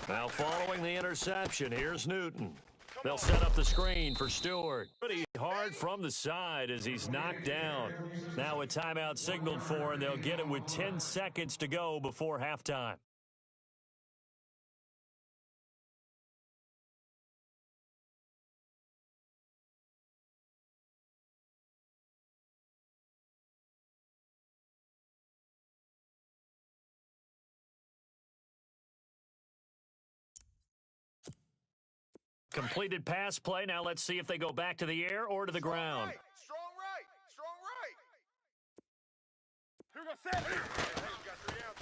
Now following the interception, here's Newton. They'll set up the screen for Stewart. Pretty hard from the side as he's knocked down. Now a timeout signaled for, and they'll get it with 10 seconds to go before halftime. Completed pass play. Now let's see if they go back to the air or to the ground. Strong right.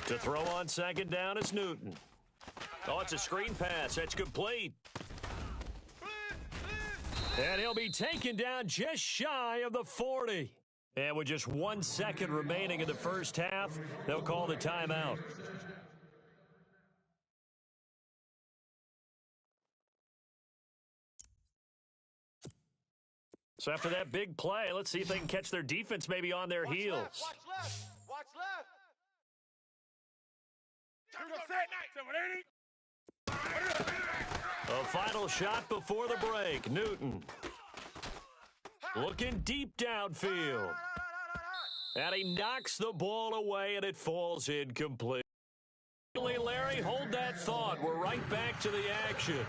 To throw on second down is Newton. Oh, it's a screen pass. That's complete. And he'll be taken down just shy of the 40. And with just 1 second remaining in the first half, they'll call the timeout. So after that big play, let's see if they can catch their defense maybe on their heels. Watch left. A final shot before the break. Newton looking deep downfield. And he knocks the ball away, and it falls incomplete. Larry, hold that thought. We're right back to the action.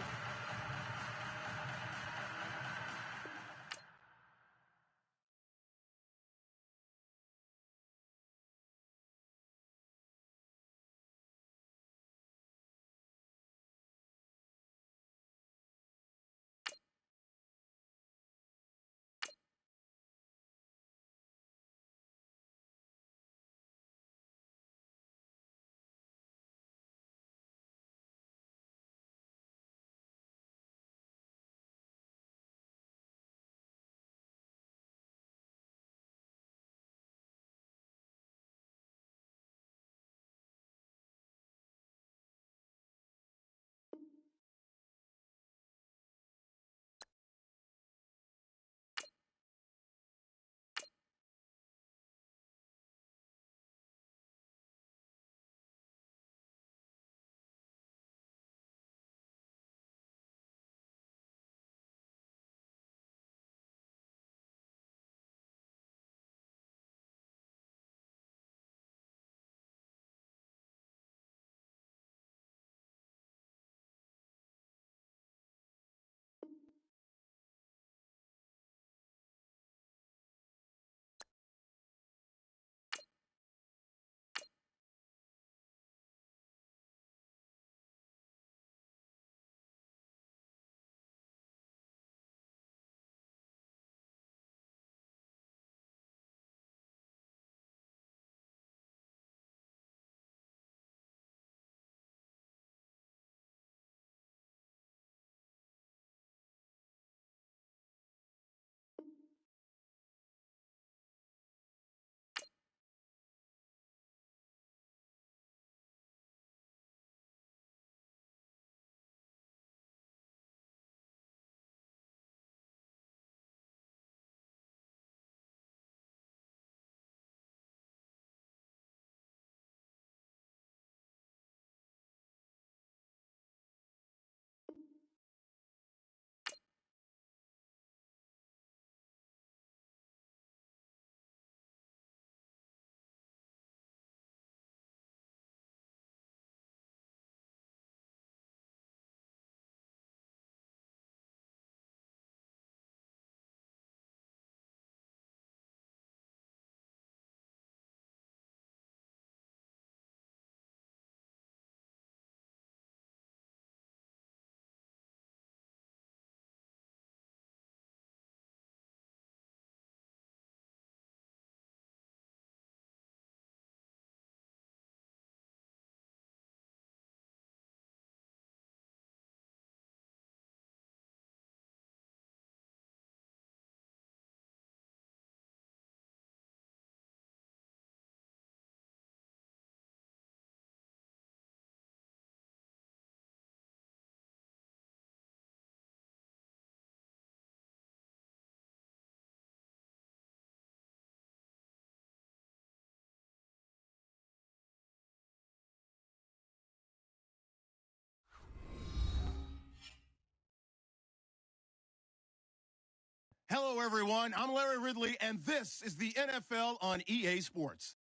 Hello, everyone. I'm Larry Ridley, and this is the NFL on EA Sports.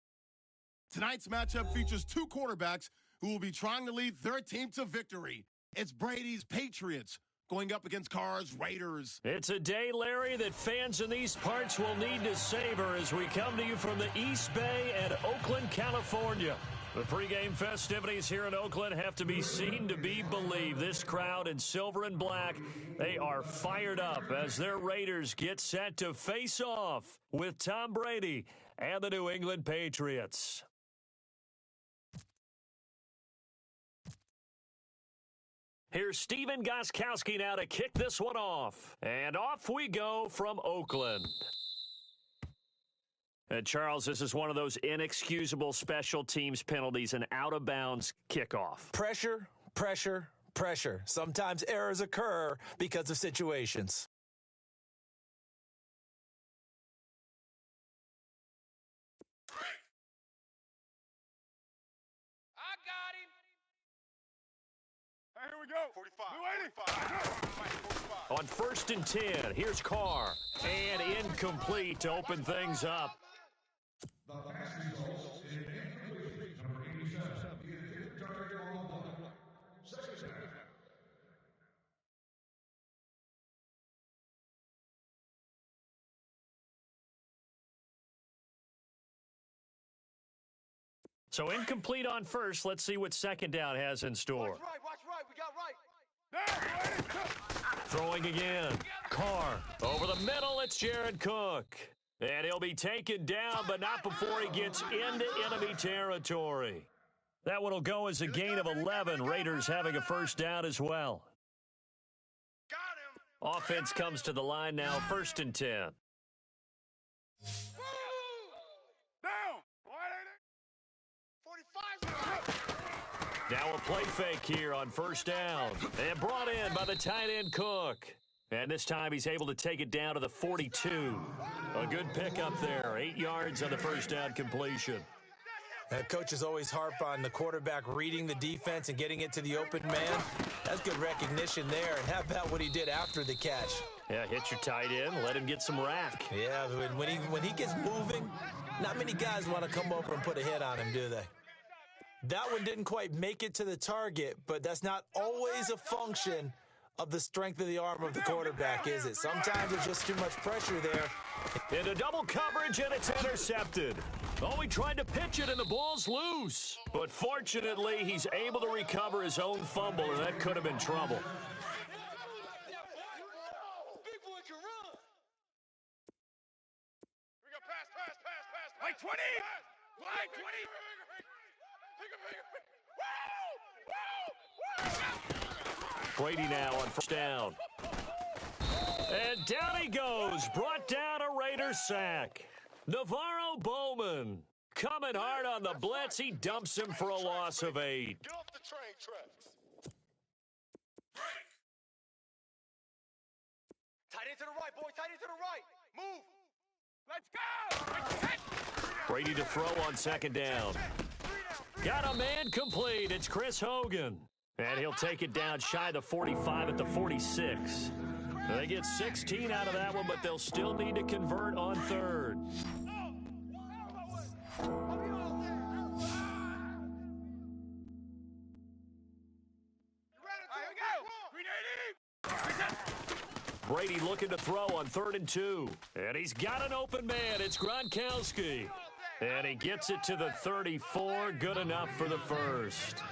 Tonight's matchup features two quarterbacks who will be trying to lead their team to victory. It's Brady's Patriots going up against Carr's Raiders. It's a day, Larry, that fans in these parts will need to savor as we come to you from the East Bay and Oakland, California. The pregame festivities here in Oakland have to be seen to be believed. This crowd in silver and black, they are fired up as their Raiders get set to face off with Tom Brady and the New England Patriots. Here's Steven Gostkowski now to kick this one off. And off we go from Oakland. And Charles, this is one of those inexcusable special teams penalties, an out-of-bounds kickoff. Pressure, pressure, pressure. Sometimes errors occur because of situations. I got him. Hey, here we go. 45. 45. On 1st and 10, here's Carr. And incomplete to open things up. So incomplete on first. Let's see what second down has in store. Watch right. We got right. Throwing again. Carr. Over the middle, it's Jared Cook. And he'll be taken down, but not before he gets into enemy territory. That one will go as a gain of 11. Raiders having a first down as well. Got him. Offense comes to the line now, 1st and 10. Down. What ain't it? 45. Now a play fake here on 1st down. And brought in by the tight end Cook. And this time he's able to take it down to the 42. A good pickup there. 8 yards on the first down completion. Coaches always harp on the quarterback reading the defense and getting it to the open man. That's good recognition there. And how about what he did after the catch? Yeah, hit your tight end. Let him get some rack. Yeah, when he gets moving, not many guys want to come over and put a hit on him, do they? That one didn't quite make it to the target, but that's not always a function of the strength of the arm of the quarterback, is it? Sometimes there's just too much pressure there. Into double coverage, and it's intercepted. Oh, he tried to pitch it, and the ball's loose. But fortunately, he's able to recover his own fumble, and that could have been trouble. Big boy can run. We got pass. Like 20. Like 20. Brady now on 1st down. And down he goes. Brought down a Raiders sack. Navarro Bowman coming hard on the blitz. He dumps him for a loss of 8. Get off the train tracks. Tight end to the right, boy. Tight end to the right. Move. Let's go. Brady to throw on 2nd down. Got a man complete. It's Chris Hogan. And he'll take it down shy of the 45 at the 46. They get 16 out of that one, but they'll still need to convert on 3rd. Brady looking to throw on 3rd and 2. And he's got an open man. It's Gronkowski. And he gets it to the 34. Good enough for the first.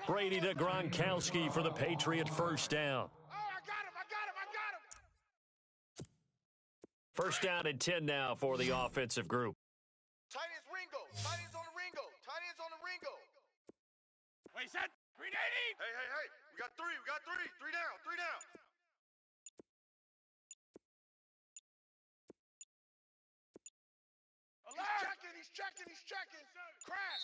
Brady to Gronkowski for the Patriot first down. Oh, I got him. First down and 10 now for the offensive group. Tight end's Ringo. Tight end's on the Ringo. Wait, set. 380. Hey. We got three. Three down. He's checking. Crash.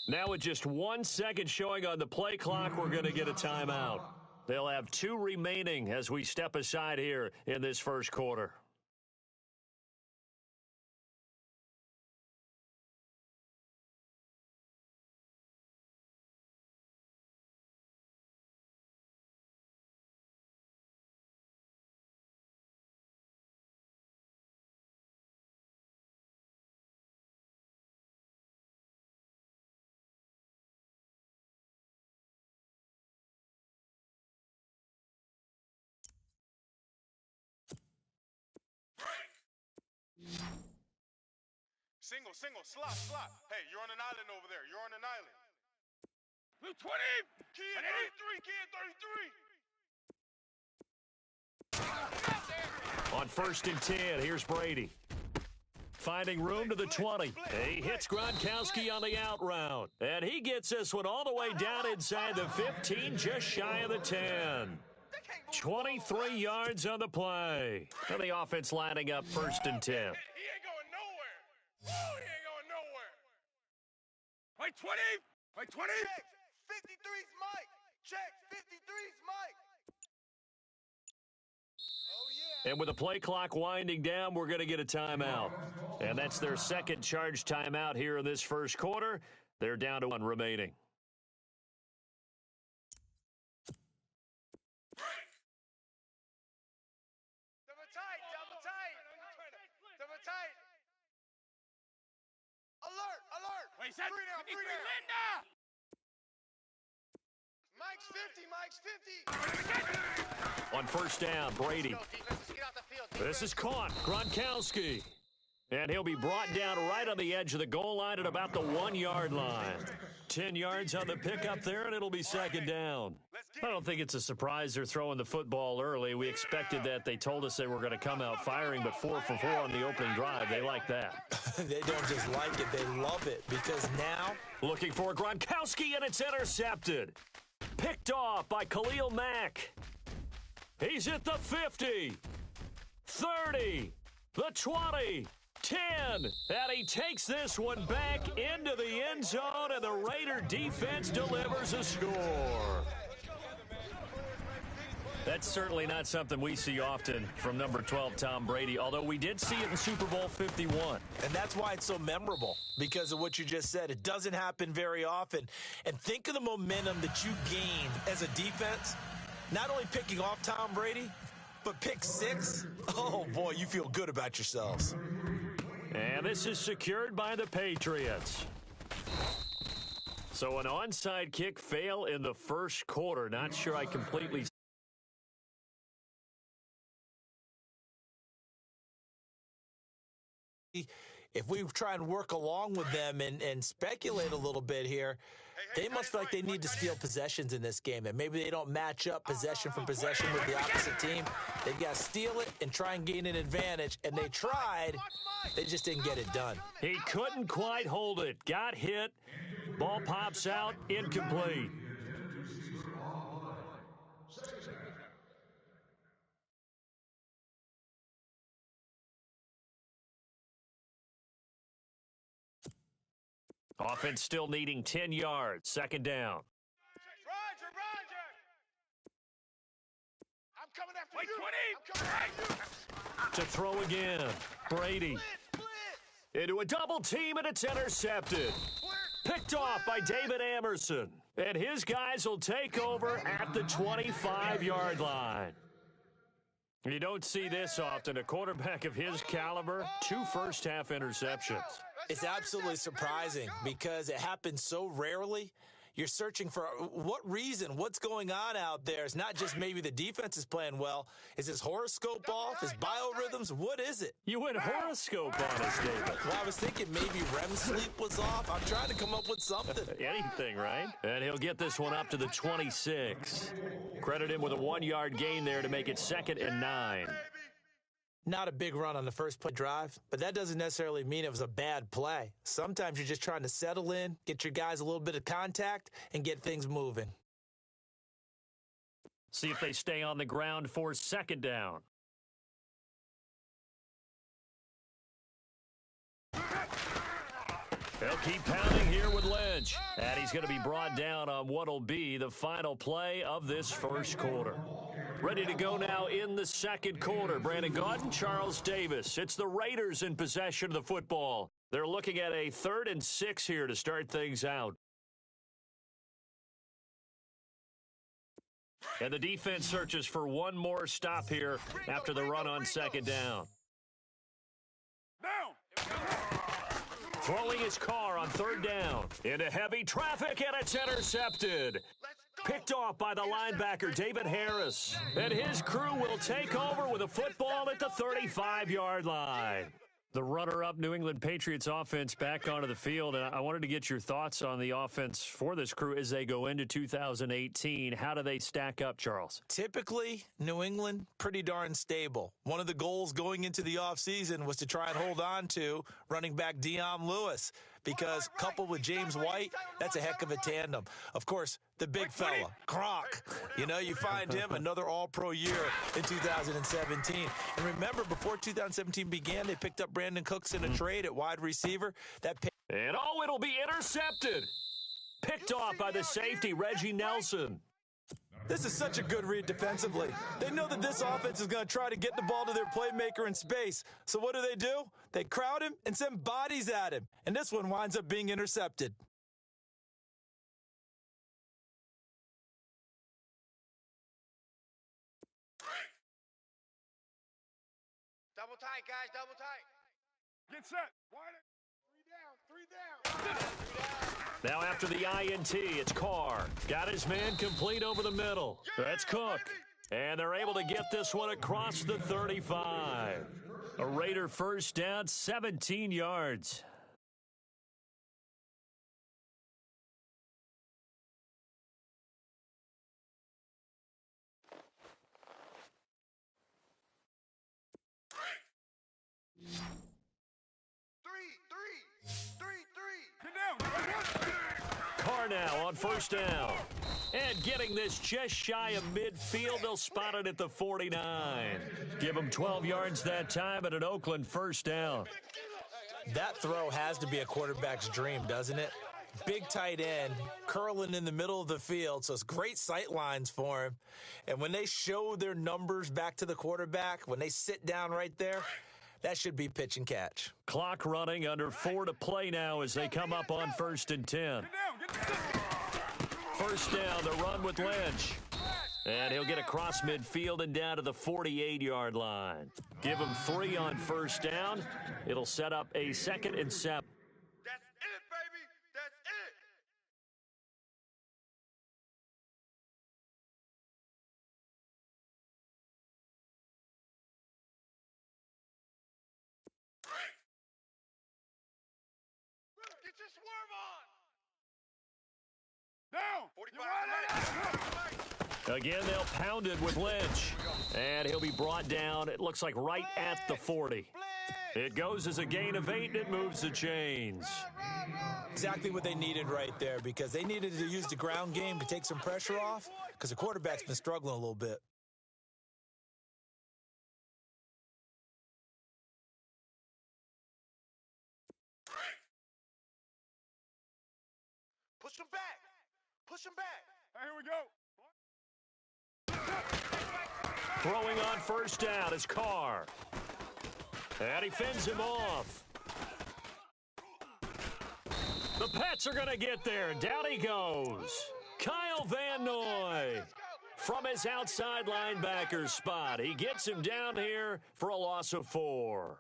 Now with just 1 second showing on the play clock, we're going to get a timeout. They'll have 2 remaining as we step aside here in this first quarter. Single, slot. Hey, you're on an island over there. You're on an island. Blue 20. Key in 33. On 1st and 10, here's Brady. Finding room to the 20. He hits Gronkowski on the out route. And he gets this one all the way down inside the 15, just shy of the 10. 23 yards on the play. And the offense lining up 1st and 10. He ain't going nowhere. Oh, he ain't going nowhere. Wait, 20. Wait, 20. Check. 53's Mike. Check. 53's Mike. Oh, yeah. And with the play clock winding down, we're going to get a timeout. And that's their second charge timeout here in this first quarter. They're down to 1 remaining. Double tight. Alert. Wait, set. Three now. Linda. Mike's 50. On 1st down, Brady. This is caught. Gronkowski. And he'll be brought down right on the edge of the goal line at about the 1-yard line. 10 yards on the pickup there, and it'll be 2nd down. I don't think it's a surprise they're throwing the football early. We expected that. They told us they were going to come out firing, but 4 for 4 on the opening drive. They like that. They don't just like it, they love it, because now... Looking for Gronkowski, and it's intercepted. Picked off by Khalil Mack. He's at the 50, 30, the 20, 10, and he takes this one back into the end zone, and the Raider defense delivers a score. That's certainly not something we see often from number 12, Tom Brady, although we did see it in Super Bowl 51. And that's why it's so memorable, because of what you just said. It doesn't happen very often. And think of the momentum that you gained as a defense, not only picking off Tom Brady, but pick 6. Oh, boy, you feel good about yourselves. And this is secured by the Patriots. So an onside kick fail in the first quarter. Not sure I completely... If we try and work along with them and speculate a little bit here, they must feel like they need to steal possessions in this game, and maybe they don't match up possession for possession with the opposite team. They've got to steal it and try and gain an advantage, and they tried. They just didn't get it done. He couldn't quite hold it. Got hit. Ball pops out. Incomplete. Offense still needing 10 yards. 2nd down. Roger. I'm coming after Wait, you. 20. I'm coming after you. To throw again. Brady. Blitz. Into a double team, and it's intercepted. Picked off by David Amerson. And his guys will take over at the 25-yard line. You don't see this often. A quarterback of his caliber, 2 first-half interceptions. It's absolutely surprising because it happens so rarely. You're searching for what reason, what's going on out there. It's not just maybe the defense is playing well. Is his horoscope off? His biorhythms? What is it? You went horoscope on us, David. Well, I was thinking maybe REM sleep was off. I'm trying to come up with something. Anything, right? And he'll get this one up to the 26. Credit him with a 1-yard gain there to make it 2nd and 9. Not a big run on the first play drive, but that doesn't necessarily mean it was a bad play. Sometimes you're just trying to settle in, get your guys a little bit of contact, and get things moving. See if they stay on the ground for 2nd down. They'll keep pounding here with Lynch. And he's going to be brought down on what'll be the final play of this first quarter. Ready to go now in the second quarter. Brandon Gaudin, Charles Davis. It's the Raiders in possession of the football. They're looking at a 3rd and 6 here to start things out. And the defense searches for one more stop here after the run on 2nd down. Throwing his car on 3rd down. Into heavy traffic, and it's intercepted. Picked off by the linebacker, David Harris. And his crew will take over with a football at the 35-yard line. The runner-up New England Patriots offense back onto the field, and I wanted to get your thoughts on the offense for this crew as they go into 2018. How do they stack up, Charles? Typically, New England, pretty darn stable. One of the goals going into the offseason was to try and hold on to running back Dion Lewis, because coupled with James White, that's a heck of a tandem. Of course, the big fella, Gronk. You find him another all-pro year in 2017. And remember, before 2017 began, they picked up Brandon Cooks in a trade at wide receiver. And it'll be intercepted. Picked off by the safety, Reggie Nelson. This is such a good read defensively. They know that this offense is going to try to get the ball to their playmaker in space. So what do? They crowd him and send bodies at him. And this one winds up being intercepted. Double tight, guys, double tight. Get set. Wide. Three down. Now after the INT, it's Carr. Got his man complete over the middle. That's Cook. And they're able to get this one across the 35. A Raider first down, 17 yards. Three. Get down. Carr now on first down. And getting this just shy of midfield, they'll spot it at the 49. Give them 12 yards that time at an Oakland first down. That throw has to be a quarterback's dream, doesn't it? Big tight end, curling in the middle of the field, so it's great sight lines for him. And when they show their numbers back to the quarterback, when they sit down right there, that should be pitch and catch. Clock running, under 4 to play now as they come up on 1st and 10. First down, the run with Lynch. And he'll get across midfield and down to the 48-yard line. Give him 3 on first down. It'll set up a 2nd and 7. That's it, baby. That's it. Get your swerve on. Down. 45. Again, they'll pound it with Lynch. And he'll be brought down, it looks like right at the 40. It goes as a gain of 8, and it moves the chains. Exactly what they needed right there, because they needed to use the ground game to take some pressure off, because the quarterback's been struggling a little bit. Push him back. Push him back. Here we go. Throwing on first down is Carr. And he fends him off. The Pets are going to get there. Down he goes. Kyle Van Noy from his outside linebacker spot. He gets him down here for a loss of 4.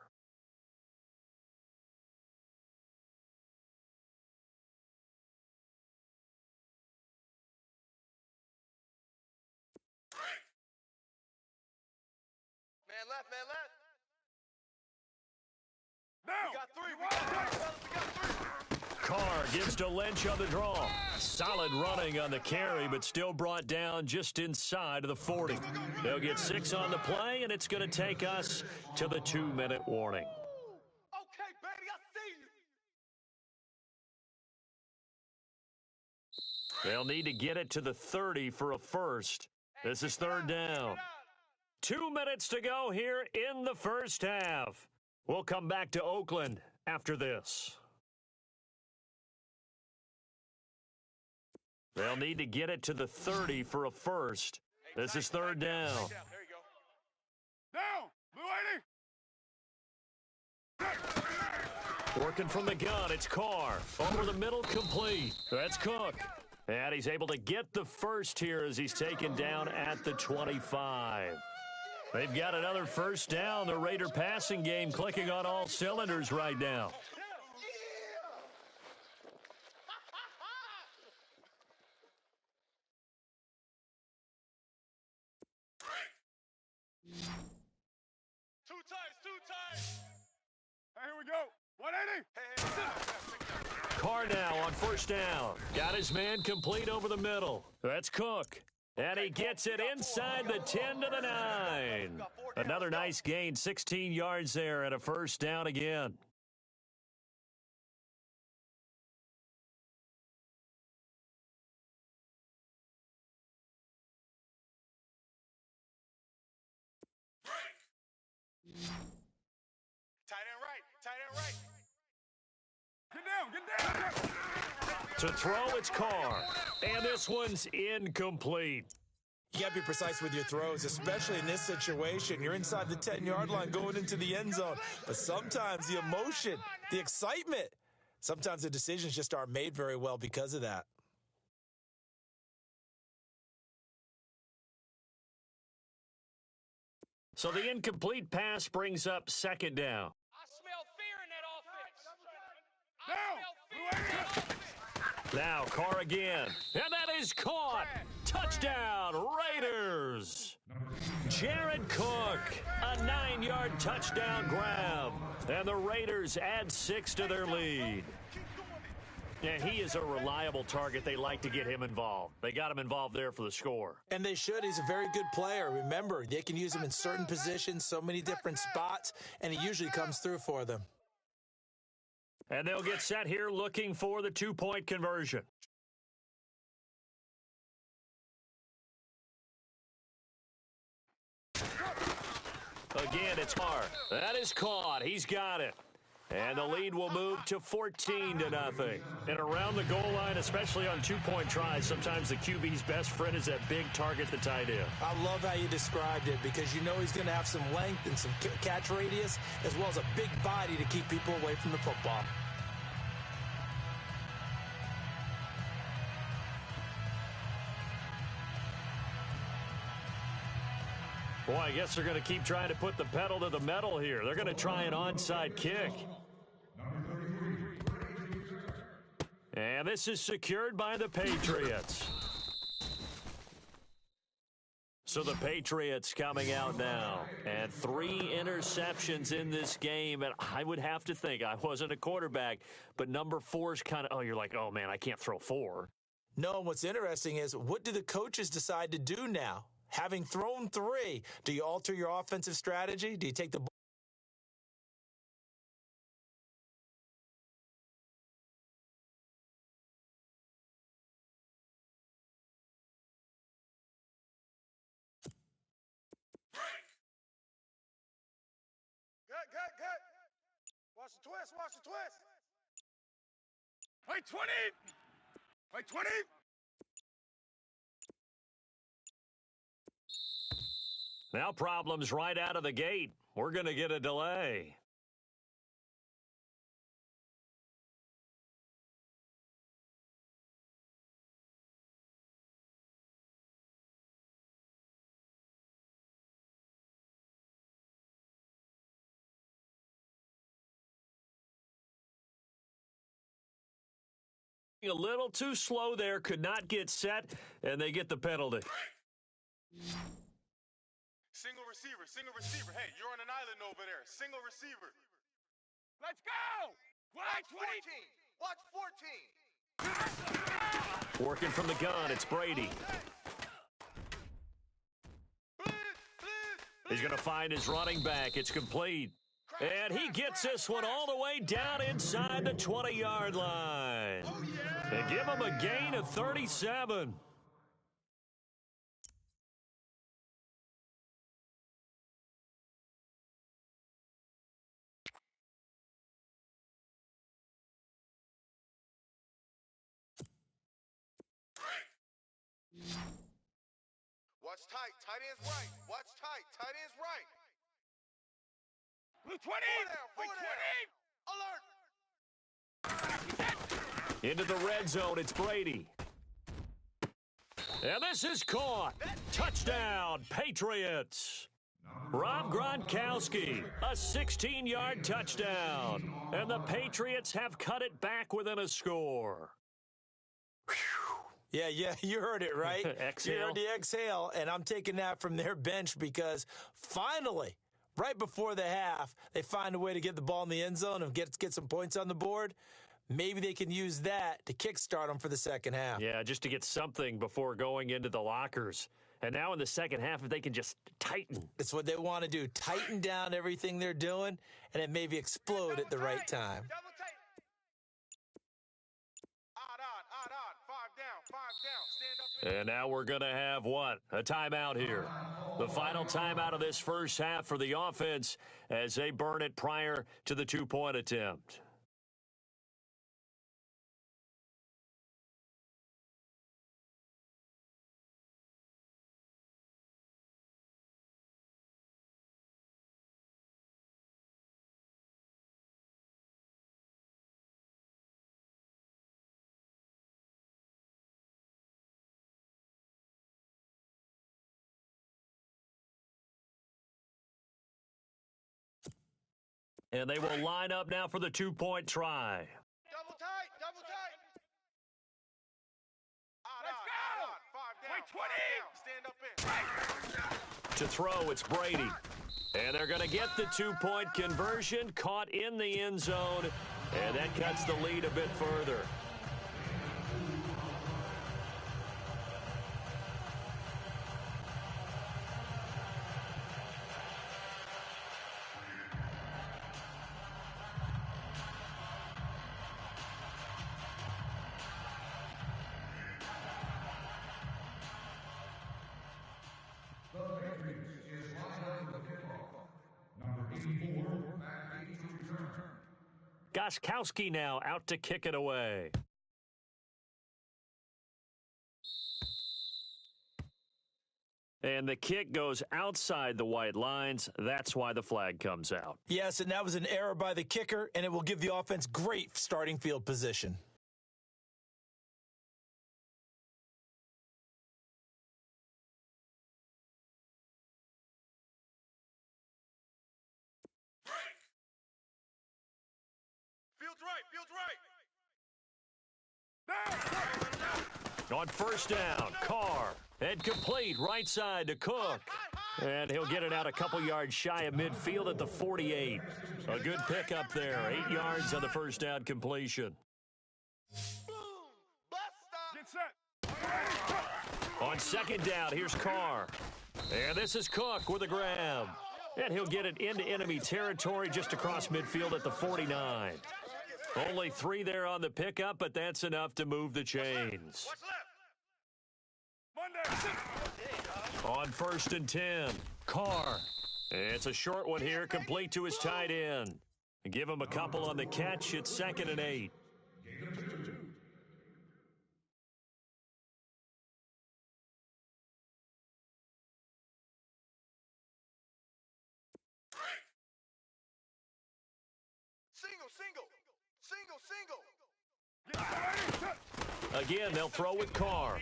Man left. Now. We got 3. We got 3. Carr gives to Lynch on the draw. Solid running on the carry, but still brought down just inside of the 40. They'll get 6 on the play, and it's going to take us to the 2-minute warning. Okay, baby, I see you. They'll need to get it to the 30 for a first. This is 3rd down. 2 minutes to go here in the first half. We'll come back to Oakland after this. They'll need to get it to the 30 for a first. This is 3rd down. There you go. Down. Blue 80. Working from the gun, it's Carr. Over the middle, complete. That's Cook. And he's able to get the first here as he's taken down at the 25. They've got another first down. The Raider passing game clicking on all cylinders right now. 2 times. we go. 180. Carr now on first down. Got his man complete over the middle. That's Cook. And he gets it inside the 10 to the 9. Another nice gain, 16 yards there and a first down again. Tight end right. Tight end right. Get down. Get down. To throw, it's Carr. And this one's incomplete. You got to be precise with your throws, especially in this situation. You're inside the 10-yard line going into the end zone. But sometimes the emotion, the excitement, sometimes the decisions just aren't made very well because of that. So the incomplete pass brings up second down. I smell fear in that offense. I smell fear in that offense. Now Carr again. And that is caught. Touchdown, Raiders. Jared Cook, a 9-yard touchdown grab. And the Raiders add 6 to their lead. And he is a reliable target. They like to get him involved. They got him involved there for the score. And they should. He's a very good player. Remember, they can use him in certain positions, so many different spots, and he usually comes through for them. And they'll get set here looking for the 2-point conversion. Again, it's Carr. That is caught. He's got it. And the lead will move to 14-0. And around the goal line, especially on 2-point tries, sometimes the QB's best friend is that big target, the tight end. I love how you described it because you know he's going to have some length and some catch radius as well as a big body to keep people away from the football. Boy, I guess they're going to keep trying to put the pedal to the metal here. They're going to try an onside kick. And this is secured by the Patriots. So the Patriots coming out now. And 3 interceptions in this game. And I would have to think, I wasn't a quarterback, but number 4 is kind of, oh, you're like, oh, man, I can't throw 4. No, and what's interesting is what do the coaches decide to do now? Having thrown 3, do you alter your offensive strategy? Do you take the ball? Good. Watch the twist. Wait, 20. Wait, 20. Now problems right out of the gate. We're going to get a delay. A little too slow there, could not get set, and they get the penalty. Single receiver. Hey, you're on an island over there. Single receiver. Let's go. Watch 14. Working from the gun, it's Brady. He's going to find his running back. It's complete. And he gets this one all the way down inside the 20-yard line. And give him a gain of 37. Watch tight. Tight end's right. Watch tight. Tight end's right. Blue 20. Four down. Wait, 20. Alert. Into the red zone, it's Brady. And this is caught. Touchdown, Patriots. Rob Gronkowski, a 16-yard touchdown. And the Patriots have cut it back within a score. Yeah, you heard it, right? Exhale. You heard the exhale, and I'm taking that from their bench because finally, right before the half, they find a way to get the ball in the end zone and get some points on the board, maybe they can use that to kickstart them for the second half. Yeah, just to get something before going into the lockers. And now in the second half, if they can just tighten. It's what they want to do, tighten down everything they're doing, and then maybe explode at the right time. Double tight. Odd. 5 down. Stand up. And now we're going to have what? A timeout here. The final timeout of this first half for the offense as they burn it prior to the two-point attempt. And they will line up now for the two-point try. Double tight. Let's go! 5 down. Stand up in. To throw, it's Brady. And they're going to get the two-point conversion, caught in the end zone, and that cuts the lead a bit further. Goskowski now out to kick it away. And the kick goes outside the white lines. That's why the flag comes out. Yes, and that was an error by the kicker, and it will give the offense great starting field position. Fields right. On first down, Carr. And complete right side to Cook. And he'll get it out a couple yards shy of midfield at the 48. A good pickup there. 8 yards on the first down completion. Boom. Buster. Get set. On second down, here's Carr. And this is Cook with a grab. And he'll get it into enemy territory just across midfield at the 49. Only 3 there on the pickup, but that's enough to move the chains. Watch left. On first and 10, Carr. It's a short one here, complete to his tight end. Give him a couple on the catch. It's 2nd and 8. Single. Again, they'll throw with Carr.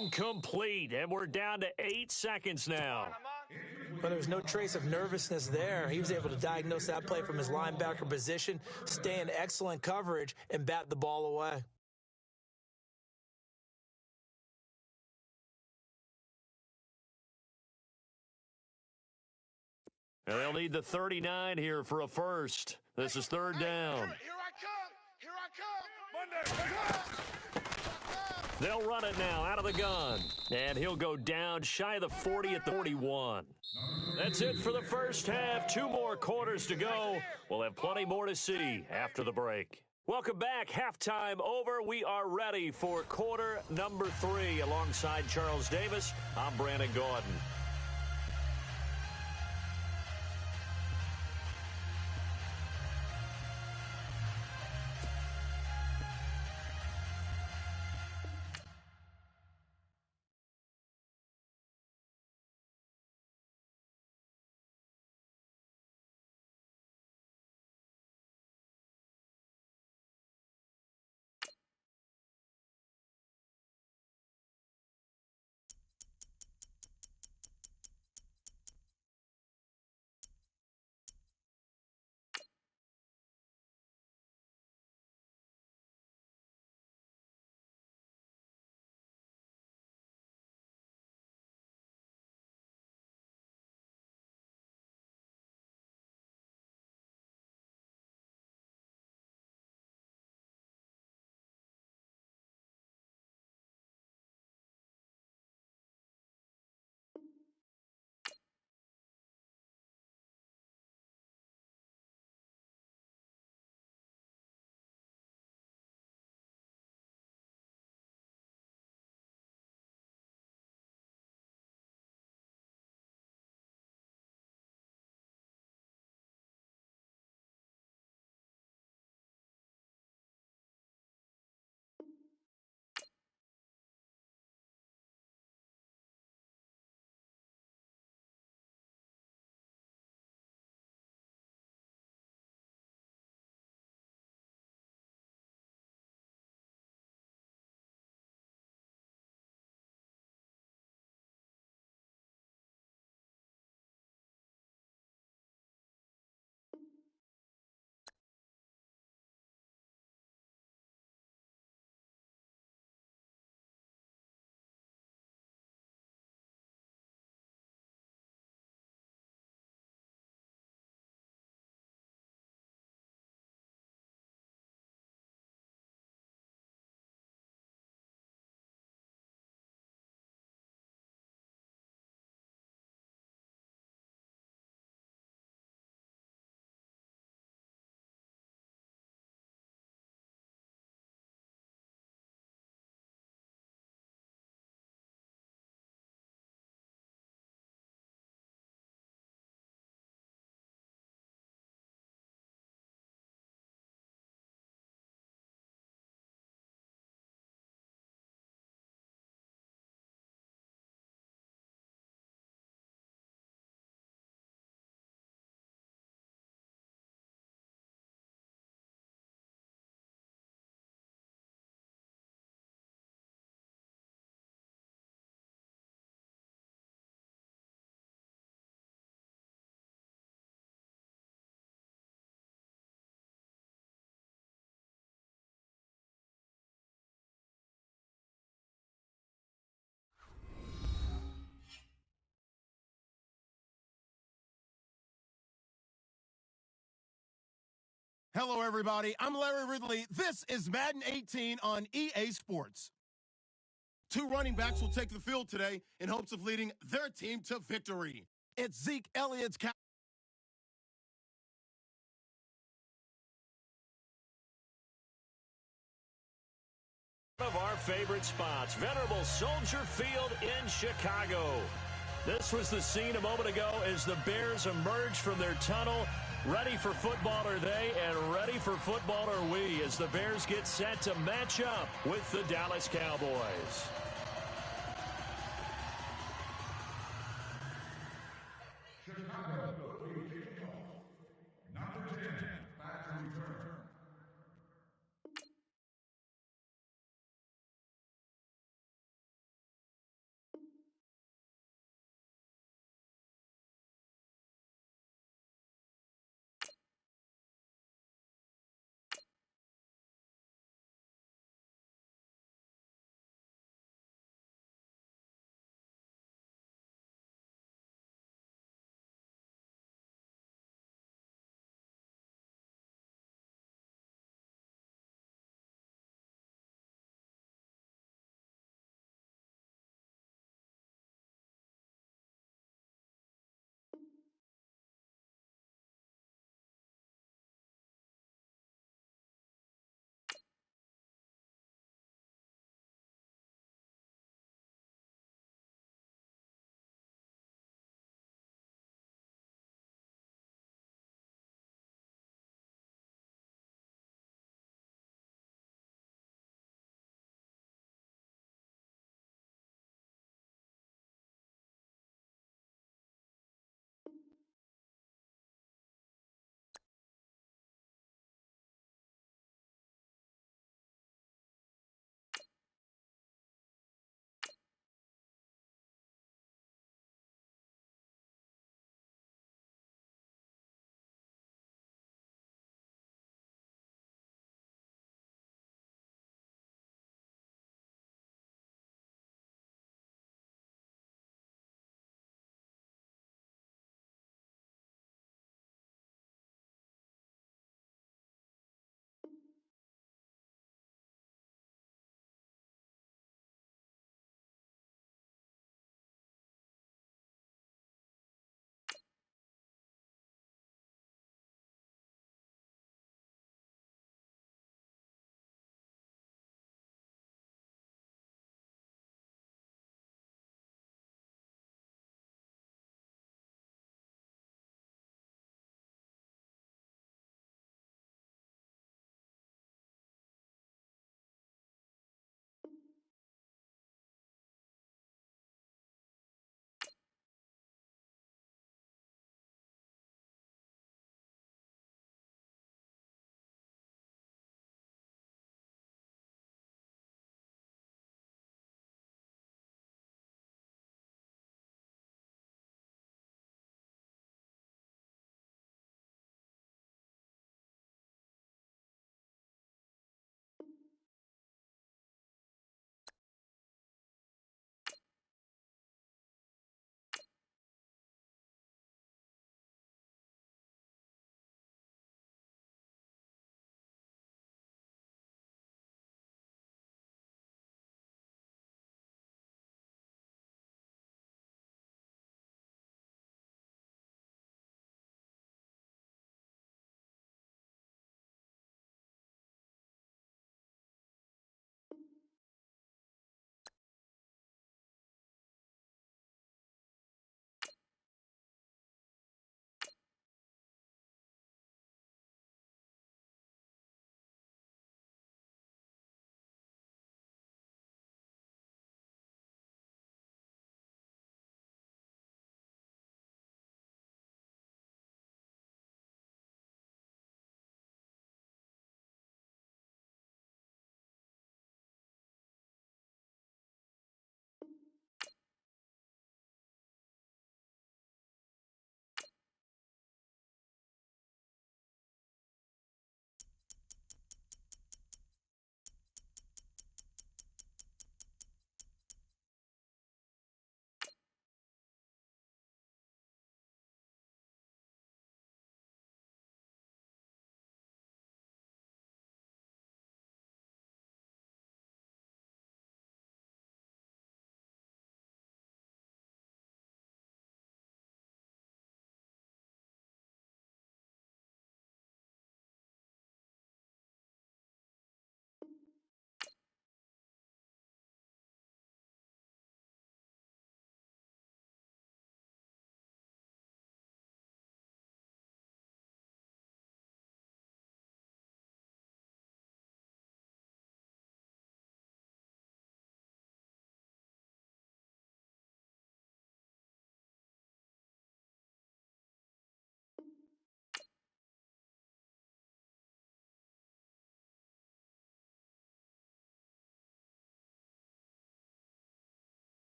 Incomplete, and we're down to 8 seconds now. But there was no trace of nervousness there. He was able to diagnose that play from his linebacker position, stay in excellent coverage, and bat the ball away. And they'll need the 39 here for a first. This is 3rd down. Here I come. They'll run it now out of the gun. And he'll go down shy of the 40 at the 41. That's it for the first half. 2 more quarters to go. We'll have plenty more to see after the break. Welcome back. Halftime over. We are ready for quarter number 3. Alongside Charles Davis, I'm Brandon Gordon. Hello, everybody. I'm Larry Ridley. This is Madden 18 on EA Sports. Two running backs will take the field today in hopes of leading their team to victory. It's Zeke Elliott's One of our favorite spots, venerable Soldier Field in Chicago. This was the scene a moment ago as the Bears emerged from their tunnel. Ready for football are they, and ready for football are we as the Bears get set to match up with the Dallas Cowboys.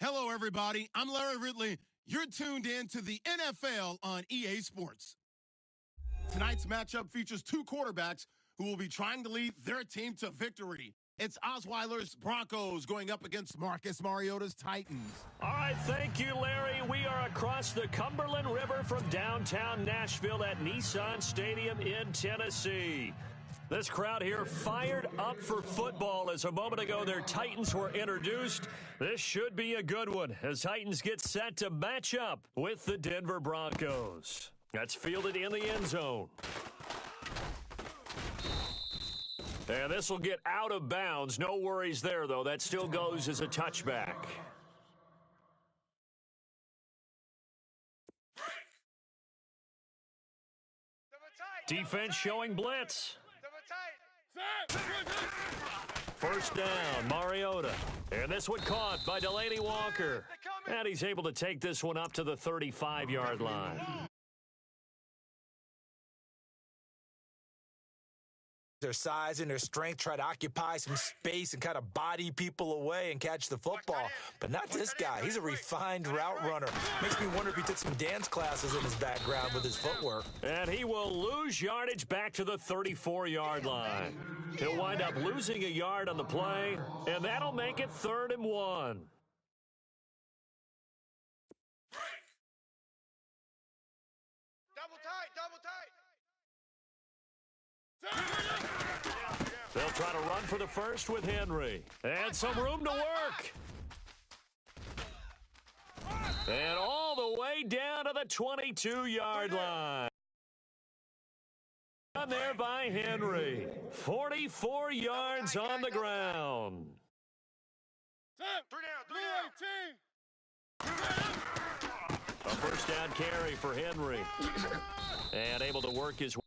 Hello, everybody. I'm Larry Ridley. You're tuned in to the NFL on EA Sports. Tonight's matchup features two quarterbacks who will be trying to lead their team to victory. It's Osweiler's Broncos going up against Marcus Mariota's Titans. All right, thank you, Larry. We are across the Cumberland River from downtown Nashville at Nissan Stadium in Tennessee. This crowd here fired up for football as a moment ago their Titans were introduced. This should be a good one as Titans get set to match up with the Denver Broncos. That's fielded in the end zone. And this will get out of bounds. No worries there, though. That still goes as a touchback. Defense showing blitz. First down, Mariota. And this one caught by Delaney Walker. And he's able to take this one up to the 35-yard line. Their size and their strength, try to occupy some space and kind of body people away and catch the football. But not this guy. He's a refined route runner. Makes me wonder if he took some dance classes in his background with his footwork. And he will lose yardage back to the 34-yard line. He'll wind up losing a yard on the play, and that'll make it 3rd and 1. Double tight, double tight. They'll try to run for the first with Henry. And some room to work. And all the way down to the 22-yard line. Done there by Henry. 44 yards on the ground. 3 down. A first down carry for Henry. And able to work his way.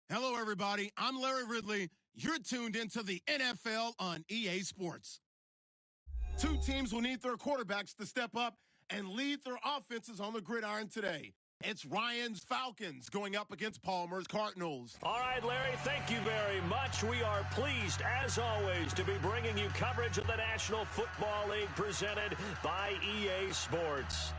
Hello, everybody. I'm Larry Ridley. You're tuned into the NFL on EA Sports. Two teams will need their quarterbacks to step up and lead their offenses on the gridiron today. It's Ryan's Falcons going up against Palmer's Cardinals. All right, Larry, thank you very much. We are pleased, as always, to be bringing you coverage of the National Football League presented by EA Sports.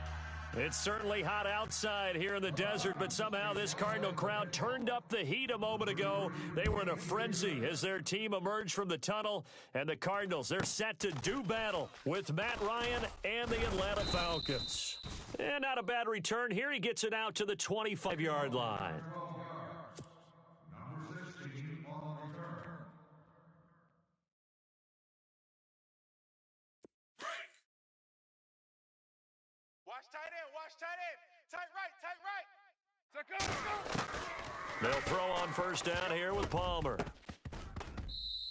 It's certainly hot outside here in the desert, but somehow this Cardinal crowd turned up the heat a moment ago. They were in a frenzy as their team emerged from the tunnel, and the Cardinals, they're set to do battle with Matt Ryan and the Atlanta Falcons. And not a bad return here. He gets it out to the 25-yard line. Watch tight end, watch tight end. Tight right, tight right. They'll throw on first down here with Palmer.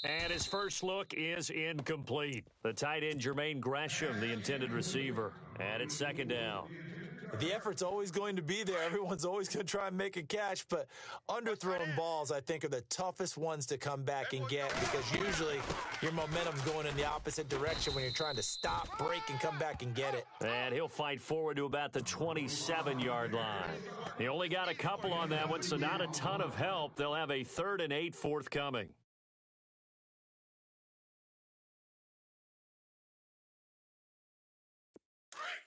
And his first look is incomplete. The tight end, Jermaine Gresham, the intended receiver. And it's second down. The effort's always going to be there. Everyone's always going to try and make a catch, but underthrown balls, I think, are the toughest ones to come back and get because usually your momentum's going in the opposite direction when you're trying to stop, break, and come back and get it. And he'll fight forward to about the 27-yard line. He only got a couple on that one, so not a ton of help. They'll have a 3rd and 8 forthcoming.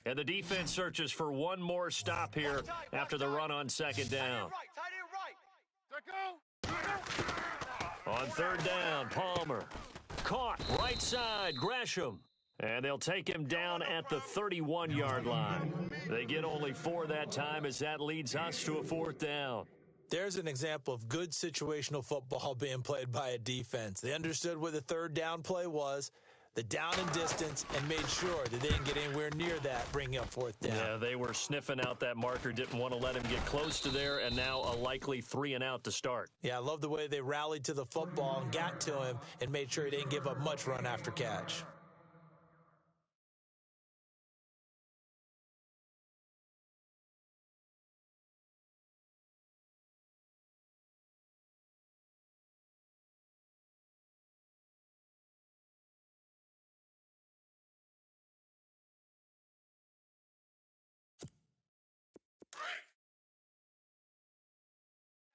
And the defense searches for one more stop here after the run on second down. On third down, Palmer. Caught right side, Gresham. And they'll take him down at the 31-yard line. They get only 4 that time as that leads us to a 4th down. There's an example of good situational football being played by a defense. They understood what the third down play was, the down and distance, and made sure that they didn't get anywhere near that, bringing up 4th down. Yeah, they were sniffing out that marker, didn't want to let him get close to there, and now a likely 3 and out to start. Yeah, I love the way they rallied to the football and got to him and made sure he didn't give up much run after catch.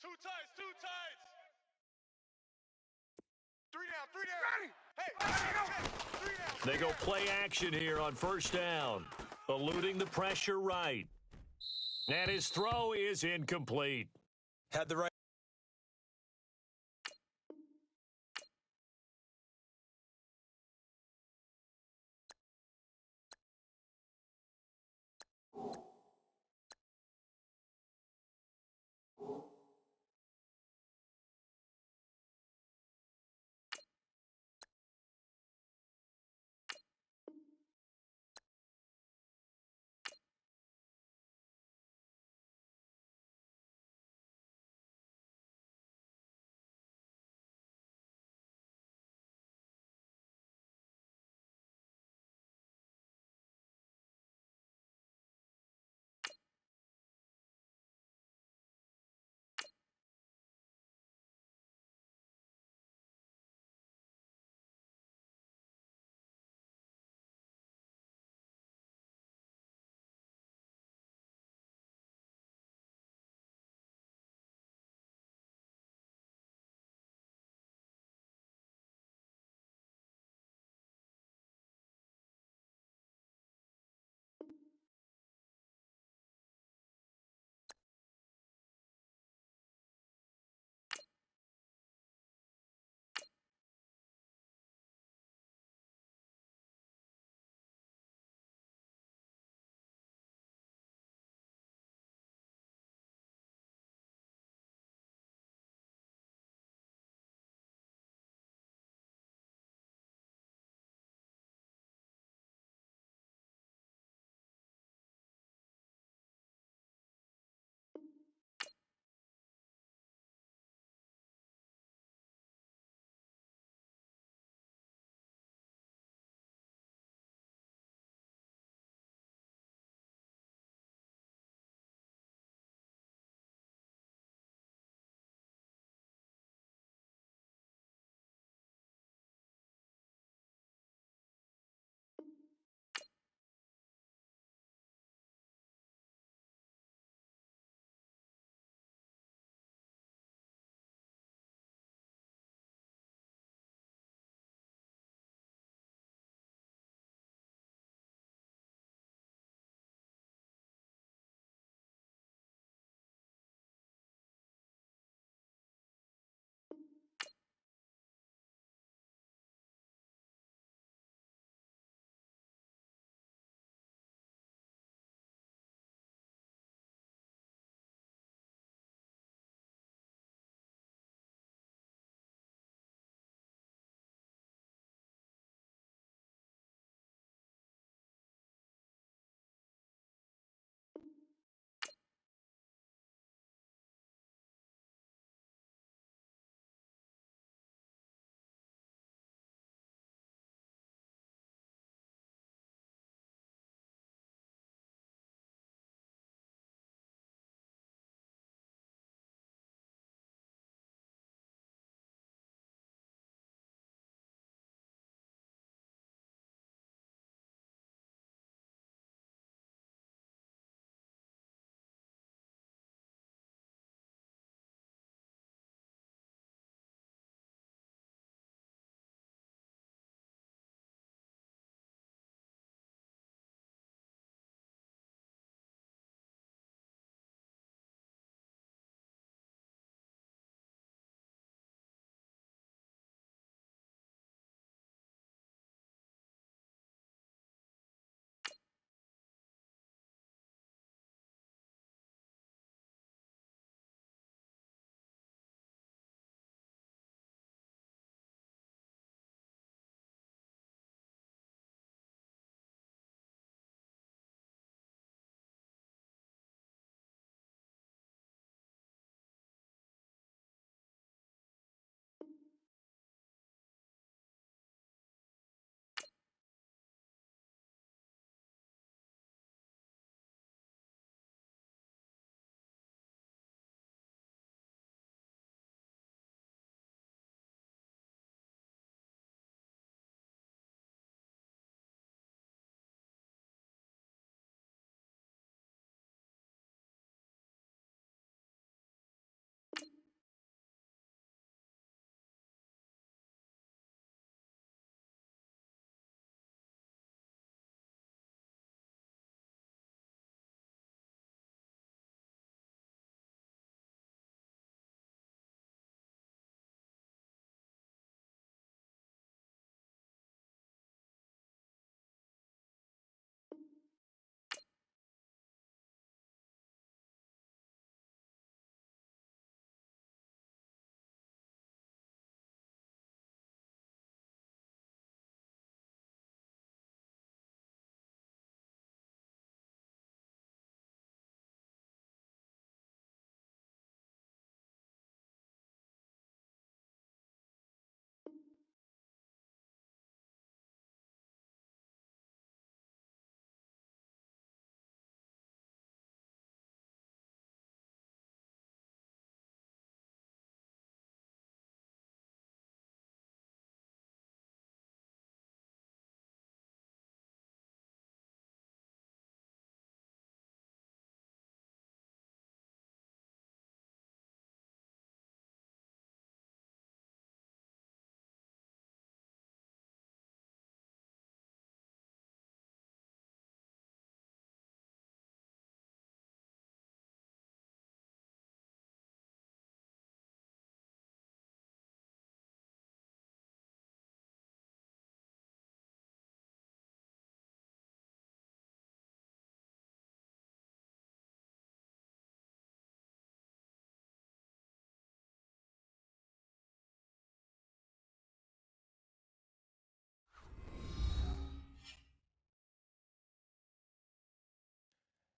Two tights, two tights. 3 down, 3 down. Hey, 3 down. They go play action here on first down, eluding the pressure right. And his throw is incomplete. Had the right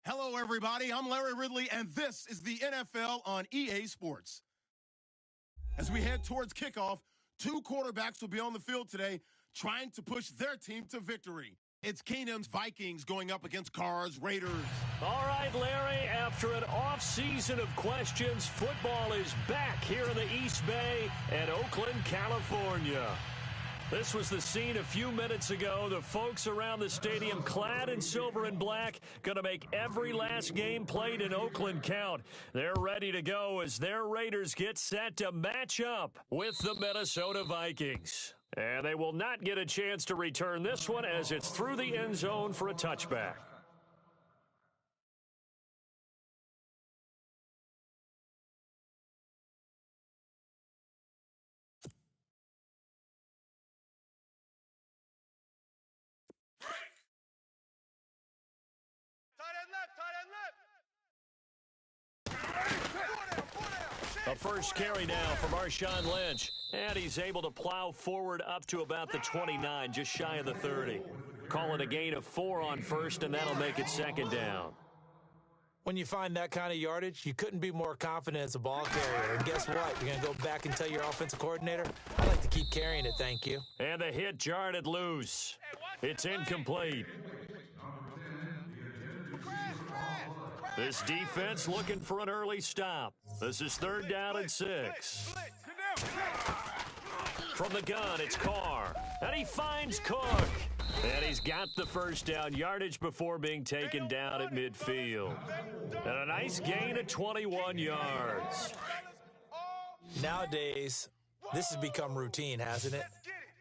Hello, everybody. I'm Larry Ridley, and this is the NFL on EA Sports. As we head towards kickoff, two quarterbacks will be on the field today trying to push their team to victory. It's Keenum's Vikings going up against Carr's Raiders. All right, Larry, after an off-season of questions, football is back here in the East Bay at Oakland, California. This was the scene a few minutes ago. The folks around the stadium clad in silver and black going to make every last game played in Oakland count. They're ready to go as their Raiders get set to match up with the Minnesota Vikings. And they will not get a chance to return this one as it's through the end zone for a touchback. A first carry now for Marshawn Lynch. And he's able to plow forward up to about the 29, just shy of the 30. Call it a gain of 4 on first, and that'll make it second down. When you find that kind of yardage, you couldn't be more confident as a ball carrier. And guess what? You're going to go back and tell your offensive coordinator, I'd like to keep carrying it, thank you. And the hit jarred it loose. It's incomplete. This defense looking for an early stop. This is third down and 6. From the gun, it's Carr. And he finds Cook. And he's got the first down yardage before being taken down at midfield. And a nice gain of 21 yards. Nowadays, this has become routine, hasn't it?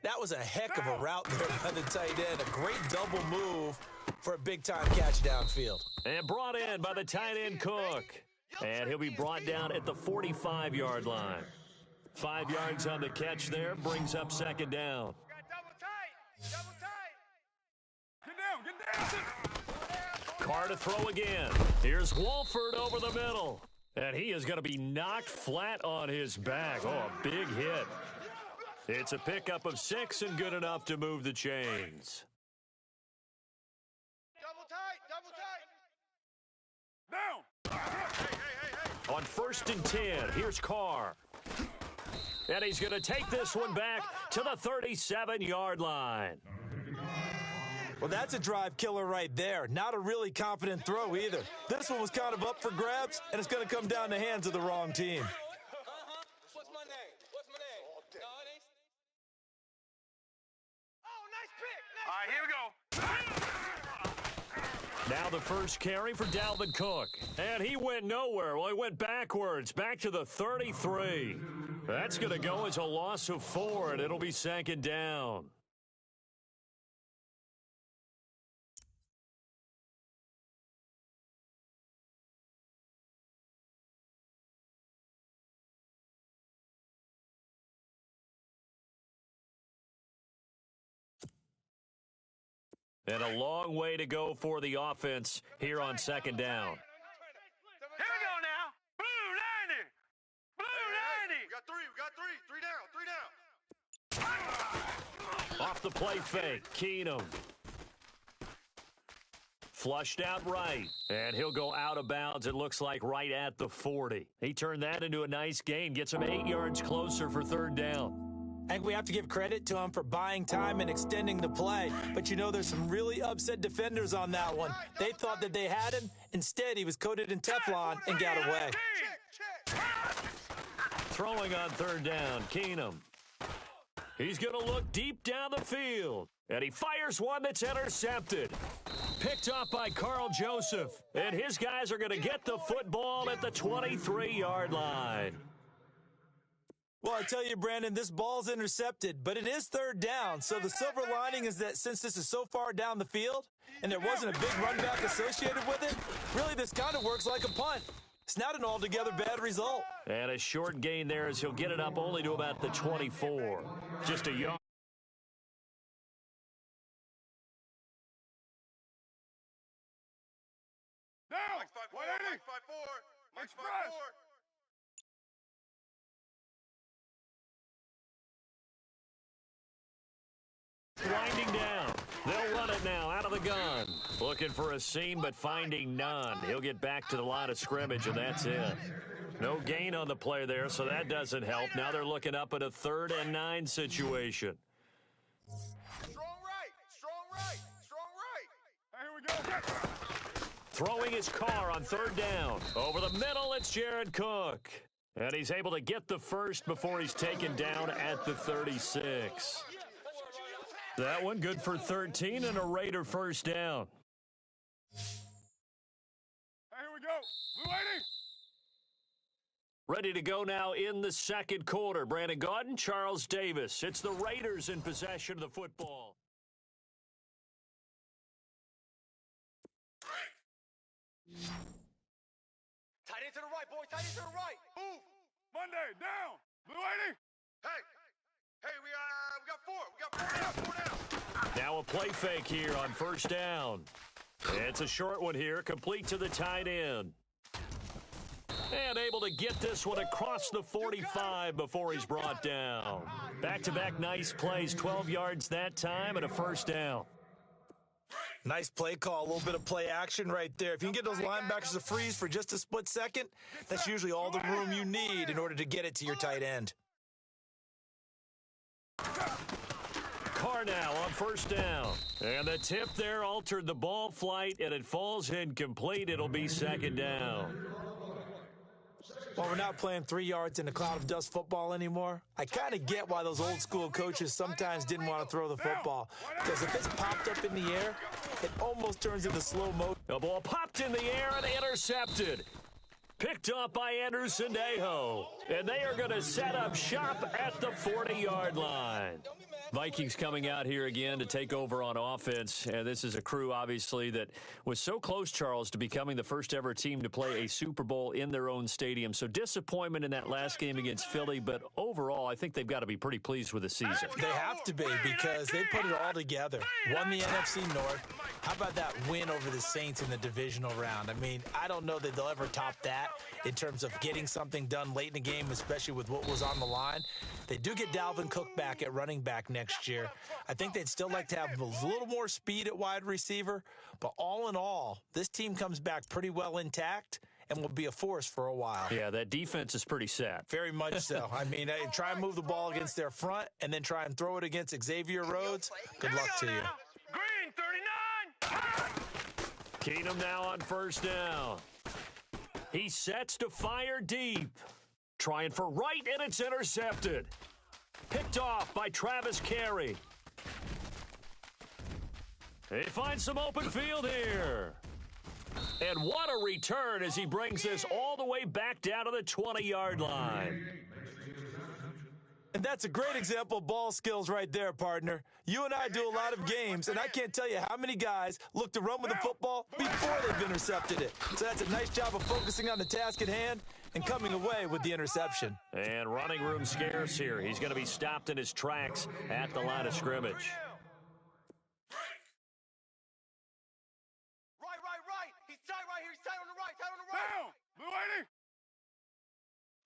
That was a heck of a route there by the tight end. A great double move for a big-time catch downfield. And brought in by the tight end Cook. And he'll be brought down at the 45-yard line. 5 yards on the catch there, brings up second down. Carr to throw again. Here's Wolford over the middle. And he is going to be knocked flat on his back. Oh, a big hit. It's a pickup of 6 and good enough to move the chains. On first and 10, here's Carr. And he's going to take this one back to the 37-yard line. Well, that's a drive killer right there. Not a really confident throw either. This one was kind of up for grabs, and it's going to come down the hands of the wrong team. What's my name? What's my name? No, it ain't. Oh, nice pick. All right, here we go. Now the first carry for Dalvin Cook. And he went nowhere. Well, he went backwards, back to the 33. That's going to go as a loss of 4, and it'll be second down. And a long way to go for the offense here on second down. Here we go now. Blue 90. Blue 90. We got three down. Off the play fake, Keenum. Flushed out right, and he'll go out of bounds, it looks like, right at the 40. He turned that into a nice gain, gets him 8 yards closer for third down. I think we have to give credit to him for buying time and extending the play. But, you know, there's some really upset defenders on that one. They thought that they had him. Instead, he was coated in Teflon and got away. Throwing on third down, Keenum. He's going to look deep down the field. And he fires one that's intercepted. Picked off by Carl Joseph. And his guys are going to get the football at the 23-yard line. Well, I tell you, Brandon, this ball's intercepted, but it is third down. So the silver lining is that since this is so far down the field and there wasn't a big run back associated with it, really this kind of works like a punt. It's not an altogether bad result. And a short gain there as he'll get it up only to about the 24. Just a yard. Now, Mike's 5-4. 180. Mike's 5-4. Mike's Express. 5-4. Winding down. They'll run it now out of the gun. Looking for a seam, but finding none. He'll get back to the line of scrimmage, and that's it. No gain on the play there, so that doesn't help. Now they're looking up at a 3rd and 9 situation. Strong right, strong right, strong right. Here we go. Throwing his car on 3rd down. Over the middle, it's Jared Cook. And he's able to get the first before he's taken down at the 36. That one good for 13 and a Raider first down. Here we go. Blue 80. Ready to go now in the second quarter. Brandon Gaudin, Charles Davis. It's the Raiders in possession of the football. Tight end to the right, boys. Tight end to the right. Move. Monday, down. Blue 80. Hey, we got four. We got four down. Now a play fake here on first down. It's a short one here, complete to the tight end. And able to get this one across the 45 before he's brought down. Back-to-back nice plays, 12 yards that time and a first down. Nice play call, a little bit of play action right there. If you can get those linebackers to freeze for just a split second, that's usually all the room you need in order to get it to your tight end. Carr now on first down. And the tip there altered the ball flight, and it falls incomplete. It'll be second down. While we're not playing 3 yards in a cloud of dust football anymore, I kind of get why those old school coaches sometimes didn't want to throw the football. Because if it's popped up in the air, it almost turns into slow motion. The ball popped in the air and intercepted. Picked up by Andrew Sendejo. And they are going to set up shop at the 40-yard line. Vikings coming out here again to take over on offense. And this is a crew, obviously, that was so close, Charles, to becoming the first ever team to play a Super Bowl in their own stadium. So disappointment in that last game against Philly. But overall, I think they've got to be pretty pleased with the season. They have to be because they put it all together. Won the NFC North. How about that win over the Saints in the divisional round? I mean, I don't know that they'll ever top that in terms of getting something done late in the game, especially with what was on the line. They do get Dalvin Cook back at running back next year. I think they'd still like to have a little more speed at wide receiver. But all in all, this team comes back pretty well intact and will be a force for a while. Yeah, that defense is pretty set. Very much so. I mean, try and move the ball against their front and then try and throw it against Xavier Rhodes. Good luck to you. Green 39. Keenum now on first down. He sets to fire deep. Trying for right, and it's intercepted. Picked off by Travis Carey. He finds some open field here. And what a return as he brings this all the way back down to the 20-yard line. And that's a great example of ball skills right there, partner. You and I do a lot of games, and I can't tell you how many guys look to run with the football before they've intercepted it. So that's a nice job of focusing on the task at hand and coming away with the interception. And running room scarce here. He's going to be stopped in his tracks at the line of scrimmage. Right. He's tight right here. He's tight on the right. Tight on the right. Down. Blue 80.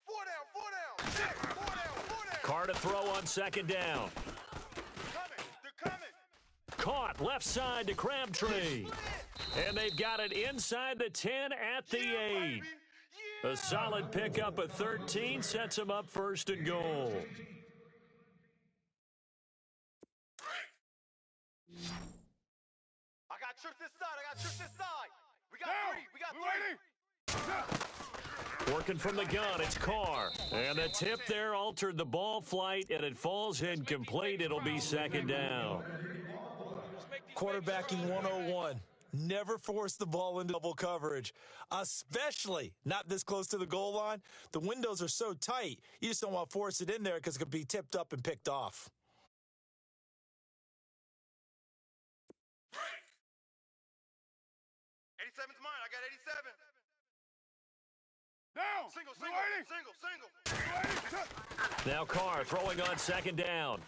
Four down. Six. Four down. Carr to throw on second down. They're coming. Caught left side to Crabtree. And they've got it inside the 10 at the 8. A solid pickup of 13 sets him up first and goal. I got trips this side. We got Down. three. We got Blue 80. Working from the gun, it's Carr. And the tip there altered the ball flight, and it falls incomplete. It'll be second down. Quarterbacking 101. Never force the ball into double coverage, especially not this close to the goal line. The windows are so tight, you just don't want to force it in there because it could be tipped up and picked off. 87's mine. I got 87. Down. Single. Now Carr throwing on second down.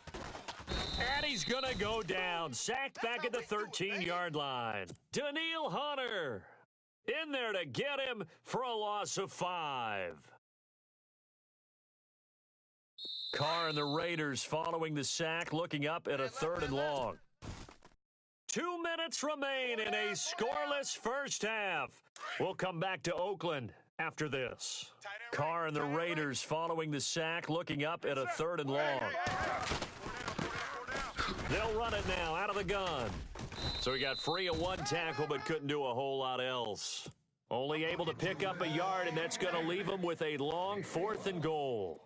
And he's going to go down. Sacked back at the 13-yard line. Daniil Hunter in there to get him for a loss of 5. Carr and the Raiders following the sack, looking up at a 3rd and long. 2 minutes remain in a scoreless first half. We'll come back to Oakland after this. Carr and the Raiders following the sack, looking up at a 3rd and long. They'll run it now out of the gun. So he got free of 1 tackle but couldn't do a whole lot else. Only able to pick up a yard, and that's going to leave him with a long 4th and goal.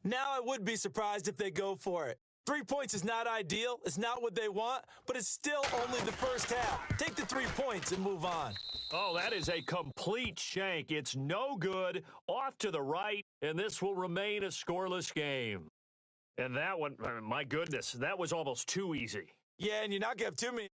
Now I would be surprised if they go for it. 3 points is not ideal. It's not what they want, but it's still only the first half. Take the 3 points and move on. Oh, that is a complete shank. It's no good. Off to the right, and this will remain a scoreless game. And that one, my goodness, that was almost too easy. Yeah, and you're not going to have too many